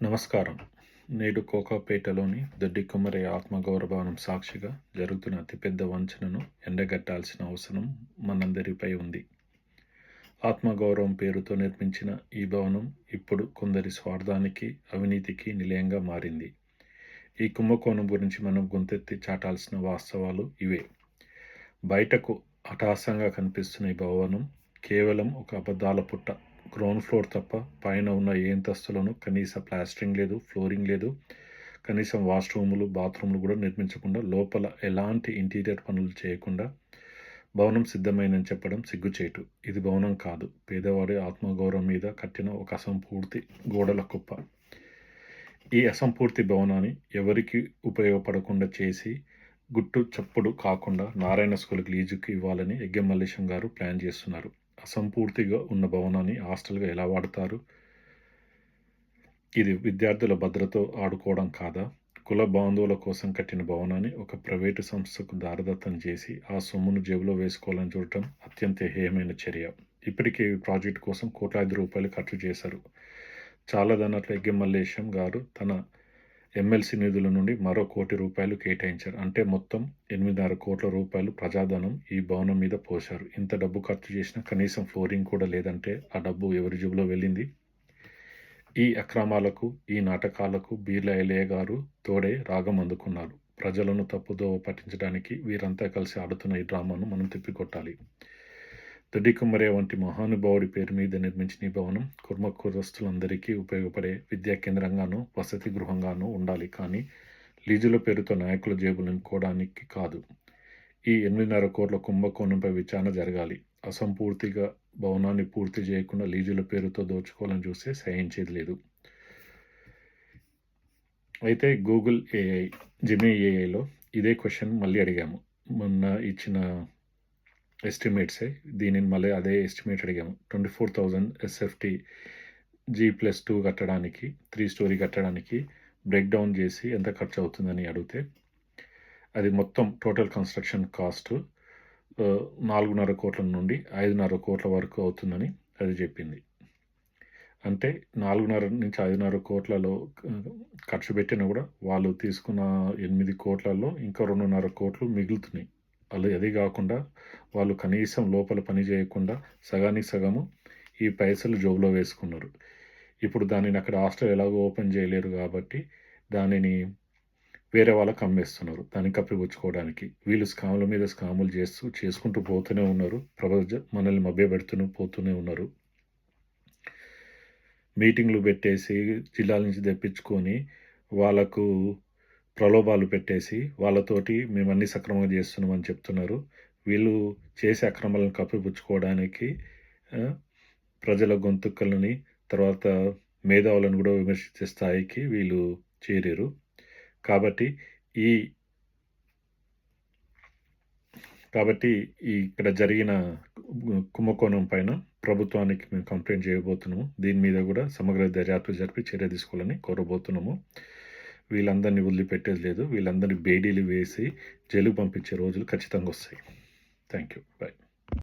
నమస్కారం. నేడు కోకాపేటలోని దొడ్డి కొమరయ్య ఆత్మగౌరవ భవనం సాక్షిగా జరుగుతున్న అతిపెద్ద వంచనను ఎండగట్టాల్సిన అవసరం మనందరిపై ఉంది. ఆత్మగౌరవం పేరుతో నిర్మించిన ఈ భవనం ఇప్పుడు కొందరి స్వార్థానికి, అవినీతికి నిలయంగా మారింది. ఈ కుంభకోణం గురించి మనం గొంతెత్తి చాటాల్సిన వాస్తవాలు ఇవే. బయటకు అట్టహాసంగా కనిపిస్తున్న ఈ భవనం కేవలం ఒక అబద్ధాల పుట్ట. గ్రౌండ్ ఫ్లోర్ తప్ప పైన ఉన్న ఏ అంతస్తులోనూ కనీస ప్లాస్టరింగ్ లేదు, ఫ్లోరింగ్ లేదు, కనీసం వాష్రూములు, బాత్రూములు కూడా నిర్మించకుండా, లోపల ఎలాంటి ఇంటీరియర్ పనులు చేయకుండా భవనం సిద్ధమైందని చెప్పడం సిగ్గుచేటు. ఇది భవనం కాదు, పేదవాడి ఆత్మగౌరవం మీద కట్టిన ఒక అసంపూర్తి గోడల కుప్ప. ఈ అసంపూర్తి భవనాన్ని ఎవరికి ఉపయోగపడకుండా చేసి గుట్టు చప్పుడు కాకుండా నారాయణ స్కూల్కి లీజుకి ఇవ్వాలని ఎగ్గెం మల్లేశం గారు ప్లాన్ చేస్తున్నారు. అసంపూర్తిగా ఉన్న భవనాన్ని హాస్టల్గా ఎలా వాడతారు? ఇది విద్యార్థుల భద్రతతో ఆడుకోవడం కాదా? కుల బాంధవుల కోసం కట్టిన భవనాన్ని ఒక ప్రైవేటు సంస్థకు దారదత్తం చేసి ఆ సొమ్మును జేబులో వేసుకోవాలని చూడటం అత్యంత హేయమైన చర్య. ఇప్పటికే ఈ ప్రాజెక్టు కోసం కోట్లాది రూపాయలు ఖర్చు చేశారు. చాలాదన్నట్లు ఎగ్గెం మల్లేశం గారు తన ఎమ్మెల్సీ నిధుల నుండి మరో ₹1,00,00,000 కేటాయించారు. అంటే మొత్తం 8.5 కోట్ల రూపాయలు ప్రజాధనం ఈ భవనం మీద పోశారు. ఇంత డబ్బు ఖర్చు చేసినా కనీసం ఫ్లోరింగ్ కూడా లేదంటే ఆ డబ్బు ఎవరి జేబులో వెళ్ళింది? ఈ అక్రమాలకు, ఈ నాటకాలకు బీర్ల ఎల్లయ్య గారు తోడే రాగం అందుకున్నారు. ప్రజలను తప్పుదోవ పట్టించడానికి వీరంతా కలిసి ఆడుతున్న ఈ డ్రామాను మనం తిప్పికొట్టాలి. దొడ్డి కొమరయ్య వంటి మహానుభావుడి పేరు మీద నిర్మించిన ఈ భవనం కుర్మకురస్తులందరికీ ఉపయోగపడే విద్యా కేంద్రంగానూ, వసతి గృహంగానూ ఉండాలి. కానీ లీజుల పేరుతో నాయకుల జేబులు నింపుకోవడానికి కాదు. ఈ 8.5 కోట్ల కుంభకోణంపై విచారణ జరగాలి. అసంపూర్తిగా భవనాన్ని పూర్తి చేయకుండా లీజుల పేరుతో దోచుకోవాలని చూస్తే సహించేది లేదు. అయితే గూగుల్ ఏఐ, జెమినీ ఏఐలో ఇదే క్వశ్చన్ మళ్ళీ అడిగాము. మొన్న ఇచ్చిన ఎస్టిమేట్సే దీనిని మళ్ళీ అదే ఎస్టిమేట్ అడిగాము. 24,000 ఎస్ఎఫ్టీ G+2 కట్టడానికి, 3 స్టోరీ కట్టడానికి బ్రేక్ డౌన్ చేసి ఎంత ఖర్చు అవుతుందని అడిగితే అది మొత్తం టోటల్ కన్స్ట్రక్షన్ కాస్ట్ 4.5 కోట్ల నుండి 5.5 కోట్ల వరకు అవుతుందని అది చెప్పింది. అంటే 4.5 నుంచి 5.5 కోట్లలో ఖర్చు పెట్టినా కూడా వాళ్ళు తీసుకున్న 8 కోట్లలో ఇంకా 2.5 కోట్లు మిగులుతున్నాయి. అది కాకుండా వాళ్ళు కనీసం లోపల పని చేయకుండా సగానికి సగము ఈ పైసలు జోబులో వేసుకున్నారు. ఇప్పుడు దానిని అక్కడ హాస్టల్ ఎలాగో ఓపెన్ చేయలేరు కాబట్టి దానిని వేరే వాళ్ళకి అమ్మేస్తున్నారు, దాన్ని కప్పిపుచ్చుకోవడానికి. వీళ్ళు స్కాముల మీద స్కాములు చేసుకుంటూ పోతూనే ఉన్నారు. మనల్ని మభ్యపెడుతూనే పోతూనే ఉన్నారు. మీటింగ్లు పెట్టేసి జిల్లాల నుంచి తెప్పించుకొని వాళ్ళకు ప్రలోభాలు పెట్టేసి వాళ్ళతోటి మేము అన్ని సక్రమంగా చేస్తున్నామని చెప్తున్నారు. వీళ్ళు చేసే అక్రమాలను కప్పిపుచ్చుకోవడానికి ప్రజల గొంతుకలని, తర్వాత మేధావులను కూడా విమర్శించే స్థాయికి వీళ్ళు చేరారు. కాబట్టి ఇక్కడ జరిగిన కుంభకోణం పైన ప్రభుత్వానికి మేము కంప్లైంట్ చేయబోతున్నాము. దీని మీద కూడా సమగ్ర దర్యాప్తు జరిపి చర్య తీసుకోవాలని కోరబోతున్నాము. వీళ్ళందరినీ వదిలిపెట్టేది లేదు. వీళ్ళందరినీ బేడీలు వేసి జైలుకు పంపించే రోజులు ఖచ్చితంగా వస్తాయి. Thank you. బాయ్.